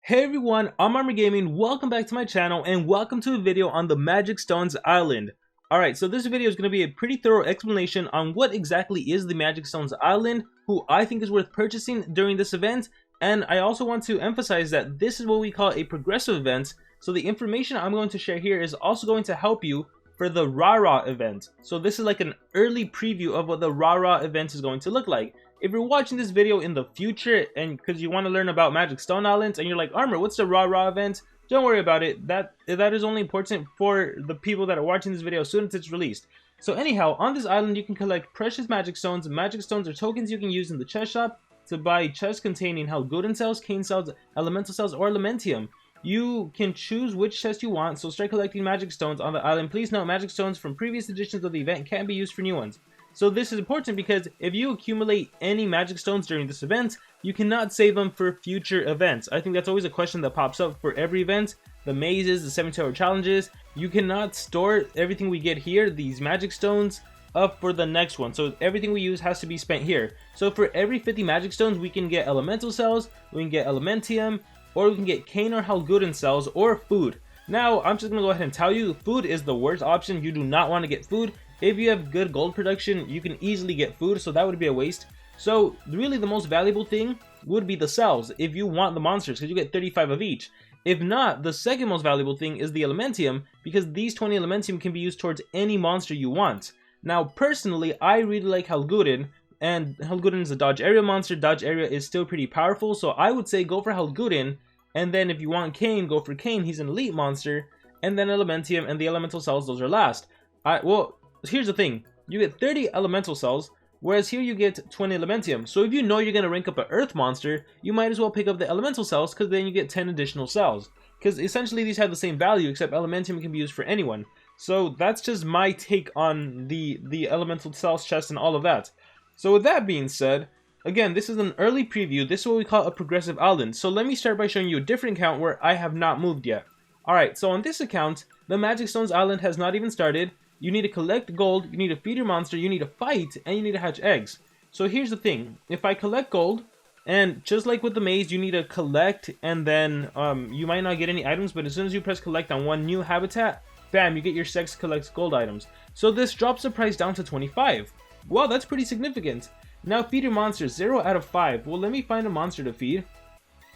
Hey everyone, I'm Armor Gaming, welcome back to my channel, and welcome to a video on the Magic Stones Island. Alright, so this video is going to be a pretty thorough explanation on what exactly is the Magic Stones Island, who I think is worth purchasing during this event, and I also want to emphasize that this is what we call a progressive event, so the information I'm going to share here is also going to help you for the Rara event. So this is like an early preview of what the Rara event is going to look like. If you're watching this video in the future and because you want to learn about Magic Stone Islands and you're like, Armor, what's the Rara event? Don't worry about it. That is only important for the people that are watching this video as soon as it's released. So anyhow, on this island you can collect precious magic stones. Magic stones are tokens you can use in the chest shop to buy chests containing Helguden cells, cane cells, elemental cells, or elementium. You can choose which chest you want, so start collecting magic stones on the island. Please note, magic stones from previous editions of the event can't be used for new ones. So this is important because if you accumulate any magic stones during this event, you cannot save them for future events. I think that's always a question that pops up for every event. The mazes, the 72-hour challenges, you cannot store everything we get here, these magic stones, up for the next one. So everything we use has to be spent here. So for every 50 magic stones, we can get elemental cells, we can get elementium, or we can get cane or Helguden cells, or food. Now, I'm just going to go ahead and tell you, food is the worst option. You do not want to get food. If you have good gold production, you can easily get food, so that would be a waste. So really the most valuable thing would be the cells, if you want the monsters, because you get 35 of each. If not, the second most valuable thing is the elementium, because these 20 elementium can be used towards any monster you want. Now, personally, I really like Helguden, and Helguden is a dodge area monster. Dodge area is still pretty powerful, so I would say go for Helguden, and then if you want Cane, go for Cane. He's an elite monster, and then elementium and the elemental cells, those are last. Well, here's the thing, you get 30 elemental cells, whereas here you get 20 elementium. So if you know you're going to rank up an earth monster, you might as well pick up the elemental cells, because then you get 10 additional cells. Because essentially these have the same value, except elementium can be used for anyone. So that's just my take on the elemental cells chest and all of that. So with that being said, again, this is an early preview. This is what we call a progressive island. So let me start by showing you a different account where I have not moved yet. Alright, so on this account, the Magic Stones Island has not even started. You need to collect gold, you need to feed your monster, you need to fight, and you need to hatch eggs. So here's the thing, if I collect gold, and just like with the maze, you need to collect, and then you might not get any items, but as soon as you press collect on one new habitat, bam, you get your 6 collect gold items. So this drops the price down to 25. Well, that's pretty significant. Now feed your monsters, 0 out of 5. Well, let me find a monster to feed.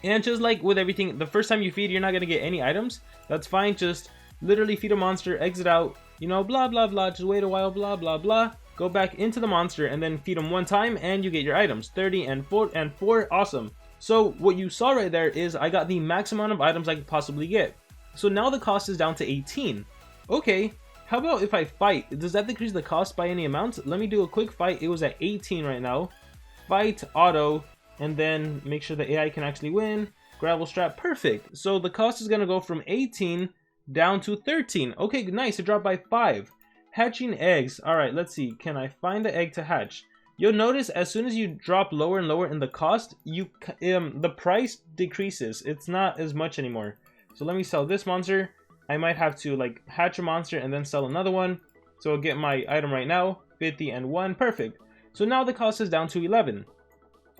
And just like with everything, the first time you feed, you're not going to get any items. That's fine, just literally feed a monster, exit out, you know, blah blah blah, just wait a while, blah blah blah, go back into the monster and then feed them one time and you get your items, 30 and 4, awesome. So what you saw right there is I got the max amount of items I could possibly get. So now the cost is down to 18. Okay, how about if I fight? Does that decrease the cost by any amount? Let me do a quick fight. It was at 18 right now. Fight, auto, and then make sure the AI can actually win. Gravel strap, perfect. So the cost is going to go from 18 down to 13. Okay, nice, it dropped by 5. Hatching eggs. Alright, let's see, can I find the egg to hatch? You'll notice as soon as you drop lower and lower in the cost, the price decreases. It's not as much anymore. So let me sell this monster. I might have to like hatch a monster and then sell another one. So I'll get my item right now, 50 and 1, perfect. So now the cost is down to 11.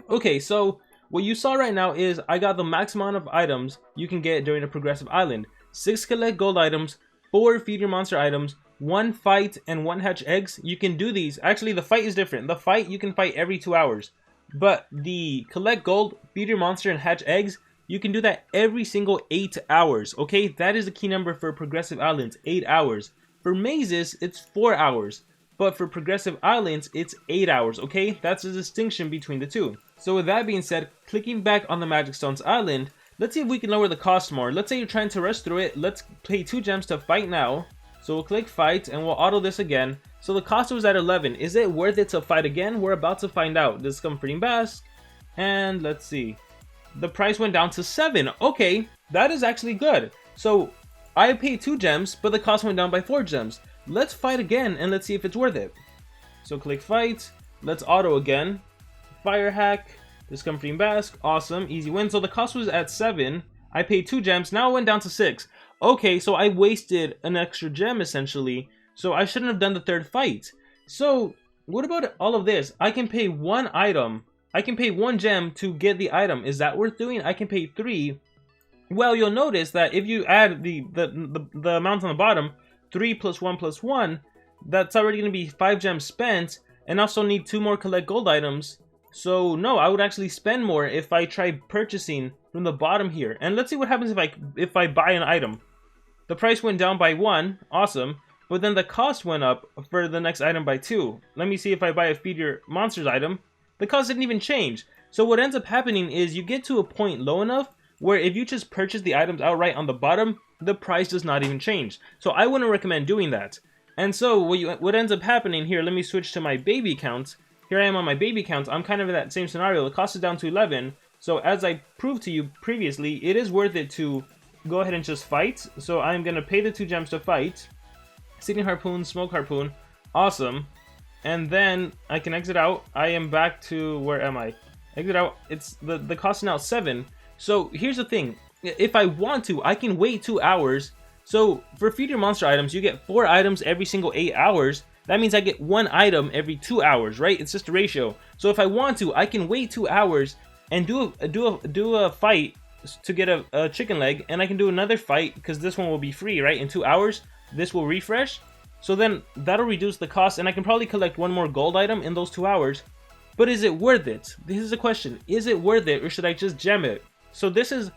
Okay, so what you saw right now is I got the max amount of items you can get during a progressive island. 6 collect gold items, 4 feed your monster items, 1 fight, and 1 hatch eggs. You can do these. Actually, the fight is different. The fight you can fight every 2 hours. But the collect gold, feed your monster, and hatch eggs, you can do that every single 8 hours. Okay, that is the key number for progressive islands, 8 hours. For mazes, it's 4 hours. But for progressive islands, it's 8 hours. Okay, that's the distinction between the two. So with that being said, clicking back on the Magic Stones Island, let's see if we can lower the cost more. Let's say you're trying to rush through it. Let's pay 2 gems to fight now. So we'll click fight and we'll auto this again. So the cost was at 11. Is it worth it to fight again? We're about to find out. This is Comforting Bask. And let's see. The price went down to 7. Okay, that is actually good. So I paid 2 gems, but the cost went down by 4 gems. Let's fight again and let's see if it's worth it. So click fight. Let's auto again. Fire hack. Discomforting Bask, awesome, easy win. So the cost was at 7, I paid 2 gems, now it went down to 6. Okay, so I wasted an extra gem essentially, so I shouldn't have done the 3rd fight. So what about all of this? I can pay 1 item, I can pay 1 gem to get the item. Is that worth doing? I can pay 3 Well, you'll notice that if you add the amount on the bottom, 3 plus 1 plus 1, that's already going to be 5 gems spent, and also need 2 more collect gold items. So no, I would actually spend more if I try purchasing from the bottom here. And let's see what happens if I buy an item. The price went down by 1, awesome, but then the cost went up for the next item by 2. Let me see if I buy a Feed Your Monsters item. The cost didn't even change. So what ends up happening is you get to a point low enough where if you just purchase the items outright on the bottom, the price does not even change. So I wouldn't recommend doing that. And so what ends up happening here, let me switch to my baby account. Here I am on my baby account. I'm kind of in that same scenario. The cost is down to 11. So as I proved to you previously, it is worth it to go ahead and just fight. So I'm going to pay the 2 gems to fight. Seeding Harpoon, Smoke Harpoon. Awesome. And then I can exit out. I am back to, where am I? Exit out. It's the cost is now 7. So here's the thing. If I want to, I can wait 2 hours. So for Feed Your Monster items, you get 4 items every single 8 hours. That means I get 1 item every 2 hours, right? It's just a ratio. So if I want to, I can wait 2 hours and do a fight to get a chicken leg, and I can do another fight because this one will be free, right? In 2 hours, this will refresh. So then that'll reduce the cost, and I can probably collect 1 more gold item in those 2 hours. But is it worth it? This is the question. Is it worth it, or should I just gem it? So this is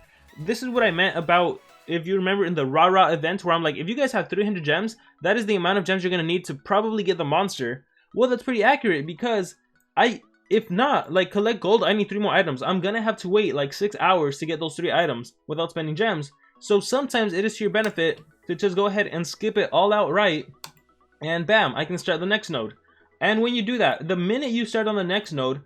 what I meant about, if you remember in the Rara event, where I'm like, if you guys have 300 gems, that is the amount of gems you're going to need to probably get the monster. Well, that's pretty accurate, because if not, like, collect gold, I need 3 more items. I'm going to have to wait like 6 hours to get those 3 items without spending gems. So sometimes it is to your benefit to just go ahead and skip it all outright, and bam, I can start the next node. And when you do that, the minute you start on the next node,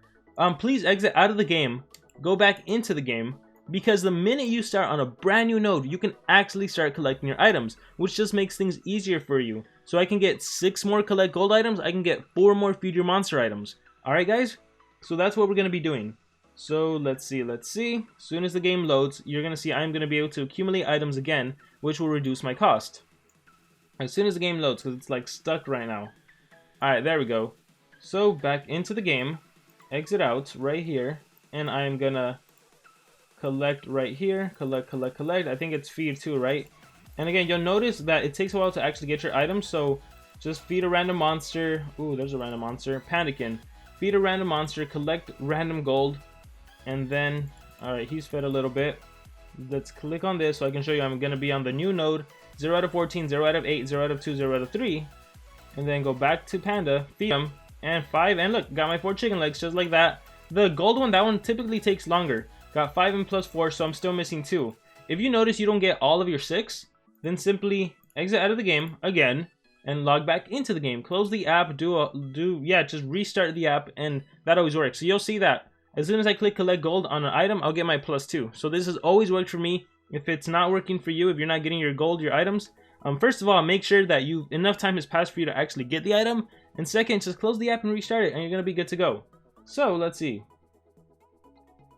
please exit out of the game, go back into the game, because the minute you start on a brand new node, you can actually start collecting your items, which just makes things easier for you. So I can get 6 more collect gold items, I can get 4 more Feed Your Monster items. Alright guys, so that's what we're going to be doing. So let's see. As soon as the game loads, you're going to see I'm going to be able to accumulate items again, which will reduce my cost. As soon as the game loads, because it's like stuck right now. Alright, there we go. So back into the game, exit out right here, and I'm going to collect right here, collect. I think it's feed too, right? And again, you'll notice that it takes a while to actually get your items, so just feed a random monster. Ooh, there's a random monster. Panikin. Feed a random monster, collect random gold, and then, alright, he's fed a little bit. Let's click on this so I can show you I'm going to be on the new node, 0 out of 14, 0 out of 8, 0 out of 2, 0 out of 3. And then go back to Panda, feed him, and 5, and look, got my 4 chicken legs just like that. The gold one, that one typically takes longer. Got 5 and plus 4, so I'm still missing 2. If you notice you don't get all of your 6, then simply exit out of the game again and log back into the game. Close the app, just restart the app, and that always works. So you'll see that as soon as I click collect gold on an item, I'll get my plus 2. So this has always worked for me. If it's not working for you, if you're not getting your gold, your items, first of all, make sure that enough time has passed for you to actually get the item, and second, just close the app and restart it, and you're gonna be good to go. So let's see.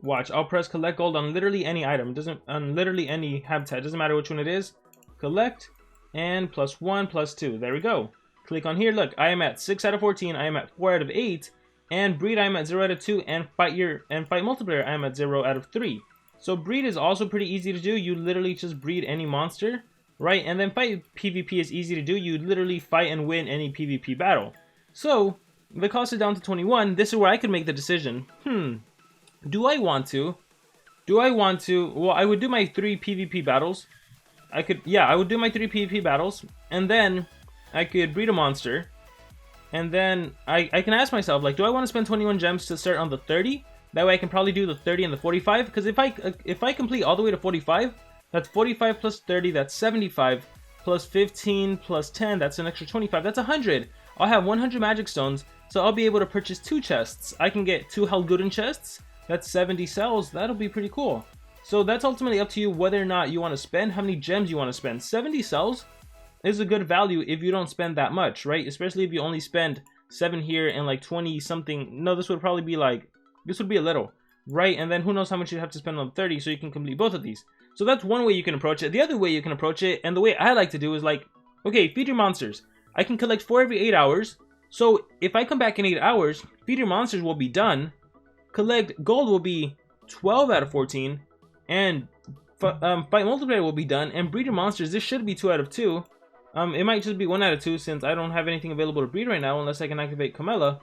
Watch, I'll press collect gold on literally any item. On literally any habitat. Doesn't matter which one it is. Collect, and plus 1, plus 2. There we go. Click on here. Look, I am at 6 out of 14. I am at 4 out of 8. And breed, I am at 0 out of 2. And fight multiplayer, I am at 0 out of 3. So breed is also pretty easy to do. You literally just breed any monster, right? And then fight PvP is easy to do. You literally fight and win any PvP battle. So the cost is down to 21. This is where I could make the decision. Do I want to? Well, I would do my 3 PvP battles. I would do my 3 PvP battles, and then I could breed a monster, and then I can ask myself, like, do I want to spend 21 gems to start on the 30? That way I can probably do the 30 and the 45, because if I complete all the way to 45, that's 45 plus 30, that's 75, plus 15 plus 10, that's an extra 25, that's 100. I'll have 100 magic stones, so I'll be able to purchase 2 chests. I can get 2 Helguden chests. That's 70 cells. That'll be pretty cool. So that's ultimately up to you whether or not you want to spend, how many gems you want to spend. 70 cells is a good value if you don't spend that much, right? Especially if you only spend 7 here and like 20 something. No, this would probably be like, this would be a little, right? And then who knows how much you have to spend on 30 so you can complete both of these. So that's one way you can approach it. The other way you can approach it, and the way I like to do is like, okay, feed your monsters. I can collect 4 every 8 hours. So if I come back in 8 hours, feed your monsters will be done. Collect gold will be 12 out of 14, and fight multiplayer will be done, and breeder monsters, this should be 2 out of 2. It might just be 1 out of 2 since I don't have anything available to breed right now unless I can activate Camilla.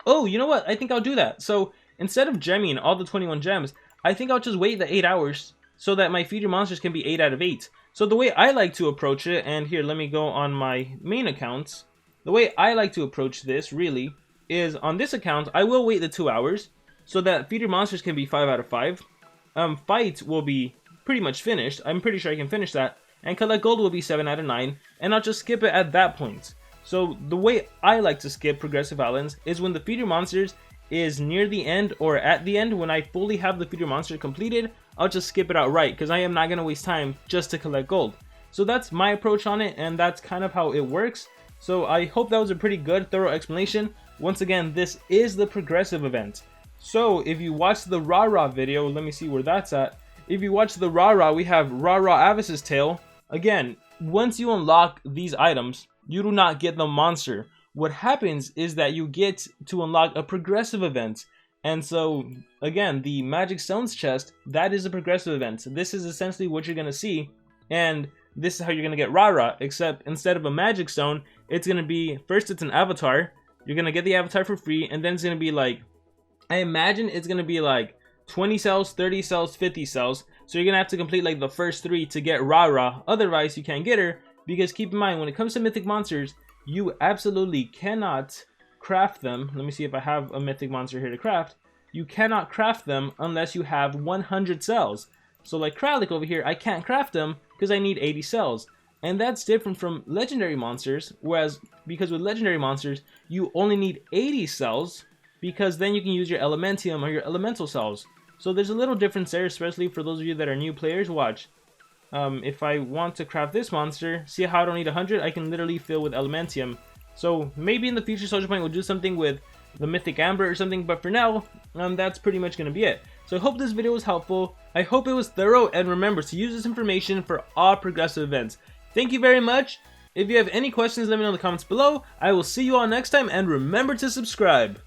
Oh, you know what? I think I'll do that. So instead of gemming all the 21 gems, I think I'll just wait the 8 hours so that my feeder monsters can be 8 out of 8. So the way I like to approach it, and here, let me go on my main accounts. The way I like to approach this, really, is on this account, I will wait the 2 hours so that feeder monsters can be 5 out of 5. Fight will be pretty much finished. I'm pretty sure I can finish that. And collect gold will be 7 out of 9, and I'll just skip it at that point. So the way I like to skip progressive islands is when the feeder monsters is near the end or at the end. When I fully have the feeder monster completed, I'll just skip it outright because I am not going to waste time just to collect gold. So that's my approach on it, and that's kind of how it works. So I hope that was a pretty good, thorough explanation. Once again, this is the progressive event. So if you watch the Rara video, let me see where that's at. If you watch the Rara, we have Rara Avis's tail. Again, once you unlock these items, you do not get the monster. What happens is that you get to unlock a progressive event. And so, again, the Magic Stones chest, that is a progressive event. This is essentially what you're going to see. And this is how you're going to get Rara, except instead of a Magic Stone, it's going to be, first it's an avatar. You're going to get the avatar for free, and then it's going to be like, I imagine it's going to be like 20 cells, 30 cells, 50 cells. So you're going to have to complete like the first 3 to get Rara. Otherwise, you can't get her. Because keep in mind, when it comes to mythic monsters, you absolutely cannot craft them. Let me see if I have a mythic monster here to craft. You cannot craft them unless you have 100 cells. So like Kralik over here, I can't craft them because I need 80 cells. And that's different from legendary monsters. Whereas, because with legendary monsters, you only need 80 cells. Because then you can use your Elementium or your Elemental cells. So there's a little difference there, especially for those of you that are new players. Watch. If I want to craft this monster, see how I don't need 100? I can literally fill with Elementium. So maybe in the future, SocialPoint will do something with the Mythic Amber or something, but for now, that's pretty much going to be it. So I hope this video was helpful. I hope it was thorough, and remember to use this information for all progressive events. Thank you very much. If you have any questions, let me know in the comments below. I will see you all next time, and remember to subscribe.